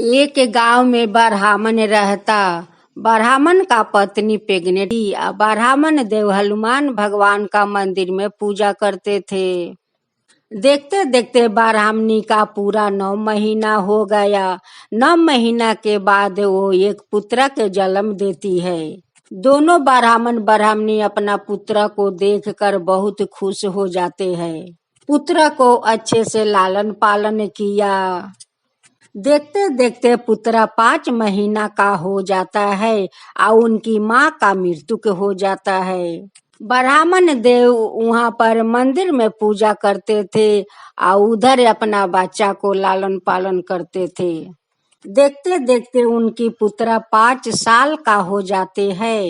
एक गांव में ब्राह्मण रहता। ब्राह्मण का पत्नी प्रेग्नेंट थी। ब्राह्मण देव हनुमान भगवान का मंदिर में पूजा करते थे। देखते देखते ब्राह्मणी का पूरा 9 महीना हो गया। 9 महीना के बाद वो एक पुत्र के जन्म देती है। दोनों ब्राह्मण ब्राह्मणी अपना पुत्र को देखकर बहुत खुश हो जाते हैं। पुत्र को अच्छे से लालन पालन किया। देखते देखते पुत्र 5 महीना का हो जाता है और उनकी माँ का मृत्यु हो जाता है। ब्राह्मण देव वहाँ पर मंदिर में पूजा करते थे और उधर अपना बच्चा को लालन पालन करते थे। देखते देखते उनकी पुत्र 5 साल का हो जाते हैं।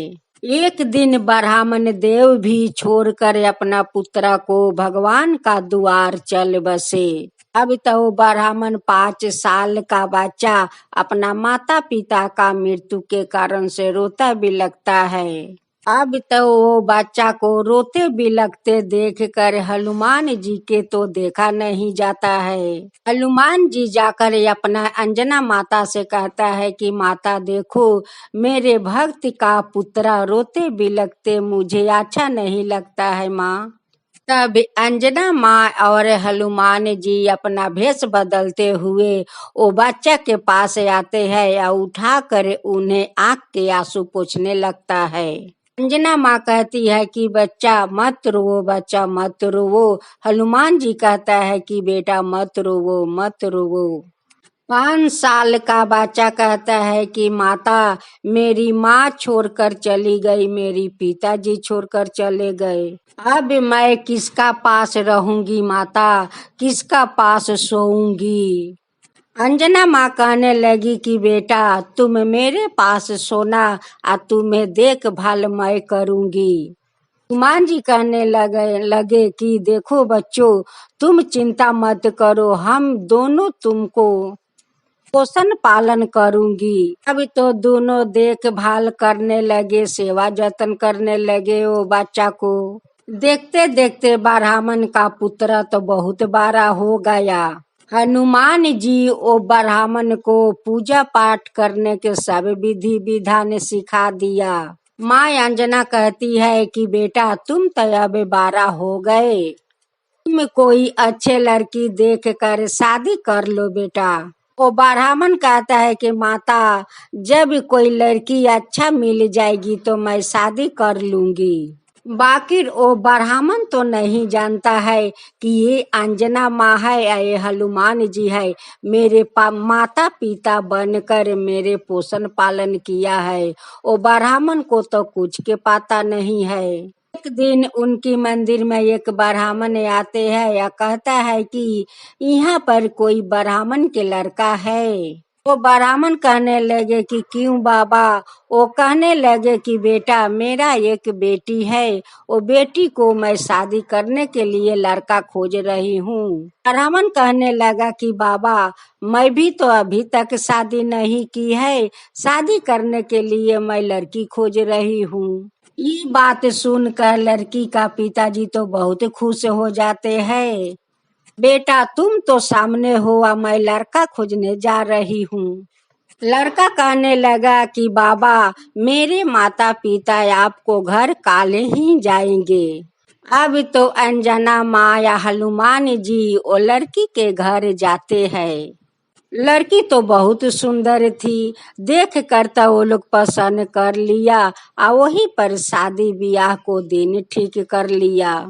एक दिन ब्राह्मण देव भी छोड़कर अपना पुत्र को भगवान का द्वार चल बसे। अब तो ब्राह्मण 5 साल का बच्चा अपना माता पिता का मृत्यु के कारण से रोता भी लगता है। अब तो वो बच्चा को रोते बिलखते देखकर हनुमान जी के तो देखा नहीं जाता है। हनुमान जी जाकर अपना अंजना माता से कहता है कि माता देखो, मेरे भक्त का पुत्र रोते बिलखते मुझे अच्छा नहीं लगता है माँ। तब अंजना माँ और हनुमान जी अपना भेष बदलते हुए वो बच्चा के पास आते हैं और उठाकर उन्हें आंख के आंसू पोंछने लगता है। अंजना माँ कहती है कि बच्चा मत रोवो, बच्चा मत रोवो। हनुमान जी कहता है कि बेटा मत रोवो, मत रोवो। 5 साल का बच्चा कहता है कि माता, मेरी माँ छोड़कर चली गई, मेरी पिताजी छोड़कर चले गए। अब मैं किसका पास रहूंगी माता, किसका पास सोऊंगी। अंजना माँ कहने लगी कि बेटा तुम मेरे पास सोना और तुम्हें देखभाल मैं करूंगी। हनुमान जी कहने लगे कि देखो बच्चों, तुम चिंता मत करो, हम दोनों तुमको पोषण पालन करूंगी। अब तो दोनों देखभाल करने लगे, सेवा जतन करने लगे वो बच्चा को। देखते देखते ब्राह्मण का पुत्र तो बहुत बड़ा हो गया। हनुमान जी वो ब्राह्मण को पूजा पाठ करने के सब विधि विधान सिखा दिया। माँ अंजना कहती है कि बेटा तुम तो अब 12 हो गए, तुम कोई अच्छे लड़की देख कर शादी कर लो बेटा। वो ब्राह्मण कहता है कि माता, जब कोई लड़की अच्छा मिल जाएगी तो मैं शादी कर लूंगी। बाकी वो ब्राह्मण तो नहीं जानता है कि ये अंजना माँ है या ये हनुमान जी है। मेरे माता पिता बनकर मेरे पोषण पालन किया है। वो ब्राह्मण को तो कुछ के पता नहीं है। एक दिन उनकी मंदिर में एक ब्राह्मण आते हैं या कहता है कि यहाँ पर कोई ब्राह्मण के लड़का है। वो ब्राह्मण कहने लगे कि क्यों बाबा। वो कहने लगे कि बेटा मेरा एक बेटी है, वो बेटी को मैं शादी करने के लिए लड़का खोज रही हूँ। ब्राह्मण कहने लगा कि बाबा मैं भी तो अभी तक शादी नहीं की है, शादी करने के लिए मैं लड़की खोज रही हूँ। ये बात सुनकर लड़की का पिताजी तो बहुत खुश हो जाते हैं। बेटा तुम तो सामने हो, मैं लड़का खोजने जा रही हूँ। लड़का कहने लगा कि बाबा मेरे माता पिता आपको घर काले ही जाएंगे। अब तो अंजना माँ या हनुमान जी वो लड़की के घर जाते हैं। लड़की तो बहुत सुंदर थी, देख कर तो वो लोग पसंद कर लिया और वहीं पर शादी ब्याह को दिन ठीक कर लिया।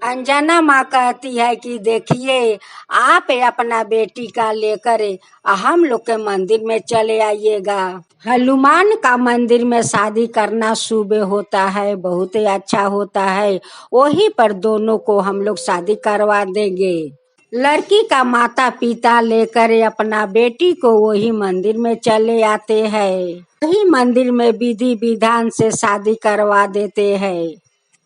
अंजना माँ कहती है कि देखिए आप अपना बेटी का लेकर हम लोग के मंदिर में चले आइएगा। हनुमान का मंदिर में शादी करना शुभ होता है, बहुत ही अच्छा होता है। वहीं पर दोनों को हम लोग शादी करवा देंगे। लड़की का माता पिता लेकर अपना बेटी को वही मंदिर में चले आते हैं। वही मंदिर में विधि विधान से शादी करवा देते हैं।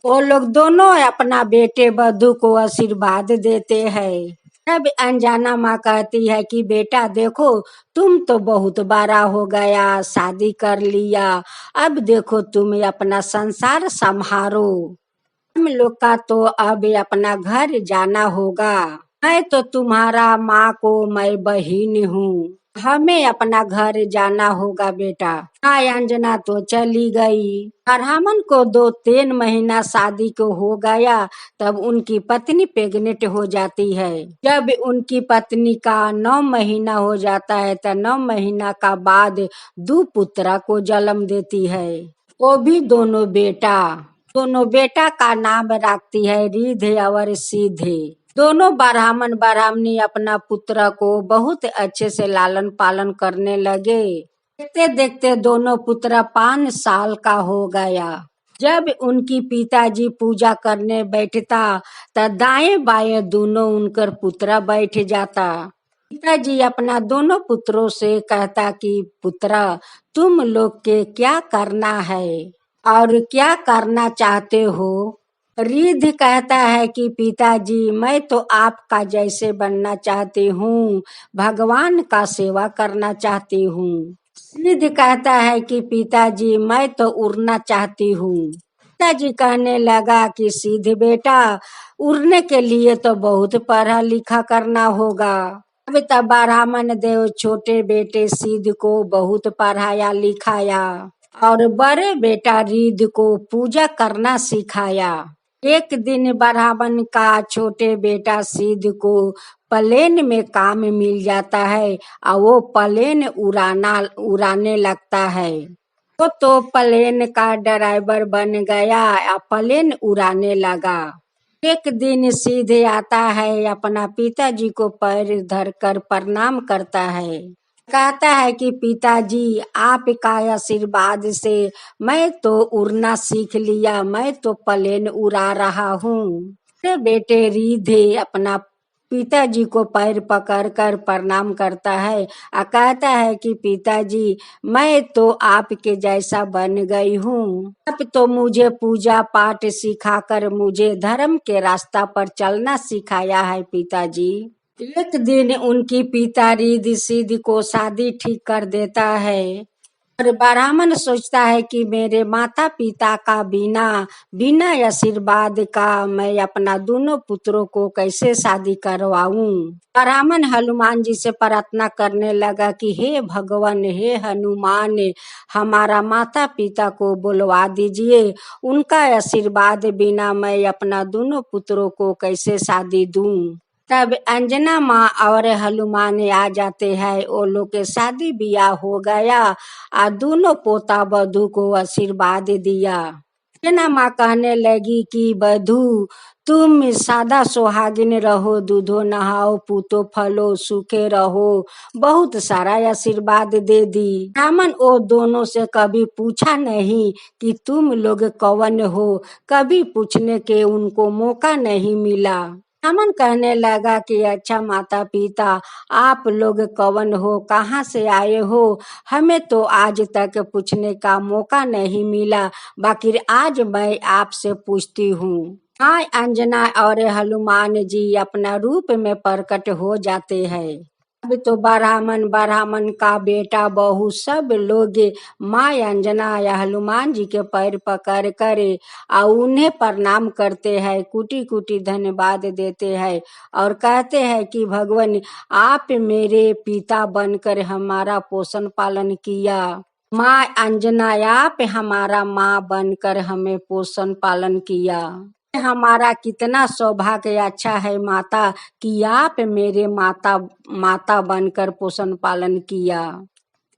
वो लोग दोनों अपना बेटे वधू को आशीर्वाद देते हैं। तब अंजना माँ कहती है कि बेटा देखो तुम तो बहुत बड़ा हो गया, शादी कर लिया, अब देखो तुम अपना संसार संभालो। हम लोग का तो अब अपना घर जाना होगा। मैं तो तुम्हारा माँ को मैं बहन हूँ, हमें अपना घर जाना होगा बेटा। हाँ, अंजना तो चली गई। ब्राह्मण को 2-3 महीना शादी को हो गया, तब उनकी पत्नी प्रेग्नेंट हो जाती है। जब उनकी पत्नी का 9 महीना हो जाता है तो 9 महीना का बाद 2 पुत्र को जन्म देती है। वो भी दोनों बेटा का नाम रखती है रिधे और सीधे। दोनों ब्राह्मण ब्राह्मणी अपना पुत्र को बहुत अच्छे से लालन पालन करने लगे। देखते देखते दोनों पुत्र 5 साल का हो गया। जब उनकी पिताजी पूजा करने बैठता तो दाएं बाएं दोनों उनकर पुत्र बैठ जाता। पिताजी अपना दोनों पुत्रों से कहता कि पुत्र, तुम लोग के क्या करना है और क्या करना चाहते हो। रिद्ध कहता है कि पिताजी, मैं तो आपका जैसे बनना चाहती हूँ, भगवान का सेवा करना चाहती हूँ। सिद्ध कहता है कि पिताजी, मैं तो उड़ना चाहती हूँ। पिताजी कहने लगा कि सिद्ध बेटा, उड़ने के लिए तो बहुत पढ़ा लिखा करना होगा। अब तब ब्राह्मण देव छोटे बेटे सिद्ध को बहुत पढ़ाया लिखाया और बड़े बेटा रिद्ध को पूजा करना सिखाया। एक दिन ब्राह्मण का छोटे बेटा सिद्ध को प्लेन में काम मिल जाता है और वो प्लेन उड़ाने लगता है। वो तो प्लेन का ड्राइवर बन गया और प्लेन उड़ाने लगा। एक दिन सीधे आता है, अपना पिताजी को पैर धरकर प्रणाम करता है। कहता है कि पिताजी, आपका आशीर्वाद से मैं तो उड़ना सीख लिया, मैं तो प्लेन उड़ा रहा हूँ। मेरे बेटे रिधे अपना पिताजी को पैर पकड़कर प्रणाम करता है और कहता है कि पिताजी, मैं तो आपके जैसा बन गई हूँ। आप तो मुझे पूजा पाठ सिखाकर मुझे धर्म के रास्ता पर चलना सिखाया है पिताजी। एक दिन उनकी पिता रिद्धि सिद्धि को शादी ठीक कर देता है और ब्राह्मण सोचता है कि मेरे माता पिता का बिना आशीर्वाद का मैं अपना दोनों पुत्रों को कैसे शादी करवाऊं। ब्राह्मण हनुमान जी से प्रार्थना करने लगा कि हे भगवान, हे हनुमान, हमारा माता पिता को बुलवा दीजिए, उनका आशीर्वाद बिना मैं अपना दोनों पुत्रों को कैसे शादी दूं। तब अंजना माँ और हनुमान आ जाते हैं। वो लोग के शादी ब्याह हो गया और दोनों पोता बधू को आशीर्वाद दिया। अंजना माँ कहने लगी कि बधू, तुम सादा सुहागिन रहो, दूधो नहाओ, पूतो फलो, सूखे रहो, बहुत सारा आशीर्वाद दे दी। ब्राह्मण वो दोनों से कभी पूछा नहीं कि तुम लोग कौन हो, कभी पूछने के उनको मौका नहीं मिला। ब्राह्मण कहने लगा कि अच्छा माता पिता, आप लोग कौन हो, कहाँ से आए हो, हमें तो आज तक पूछने का मौका नहीं मिला, बाकी आज मैं आपसे पूछती हूँ। हाँ, अंजना और हनुमान जी अपना रूप में प्रकट हो जाते हैं। अब तो ब्राह्मण का बेटा बहू सब लोग माँ अंजना या हनुमान जी के पैर पकड़ कर और उन्हें प्रणाम करते हैं, कुटी कुटी धन्यवाद देते हैं और कहते हैं कि भगवान, आप मेरे पिता बनकर हमारा पोषण पालन किया। माँ अंजना, आप हमारा माँ बनकर हमें पोषण पालन किया। हमारा कितना सौभाग्य अच्छा है माता कि आप मेरे माता बनकर पोषण पालन किया।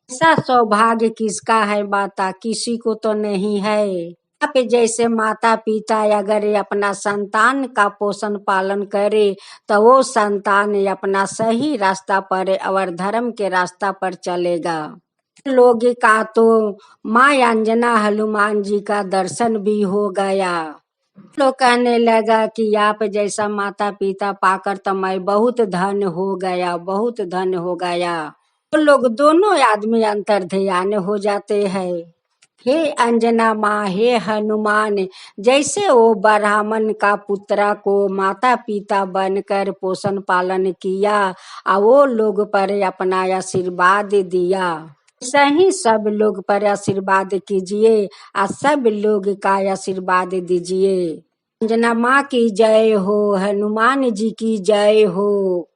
ऐसा सौभाग्य किसका है माता, किसी को तो नहीं है। आप जैसे माता पिता अगर अपना संतान का पोषण पालन करे तो वो संतान अपना सही रास्ता पर और धर्म के रास्ता पर चलेगा। लोग का तो माँ अंजना हनुमान जी का दर्शन भी हो गया। लोग कहने लगा कि आप जैसा माता पिता पाकर तो मैं बहुत धन हो गया, बहुत धन हो गया। तो लोग दोनों आदमी अंतर ध्यान हो जाते हैं। हे अंजना माँ, हे हनुमान, जैसे वो ब्राह्मण का पुत्र को माता पिता बनकर पोषण पालन किया और वो लोग पर अपना आशीर्वाद दिया, सही सब लोग पर आशीर्वाद कीजिए और सब लोग का आशीर्वाद दीजिए। अंजना माँ की जय हो, हनुमान जी की जय हो।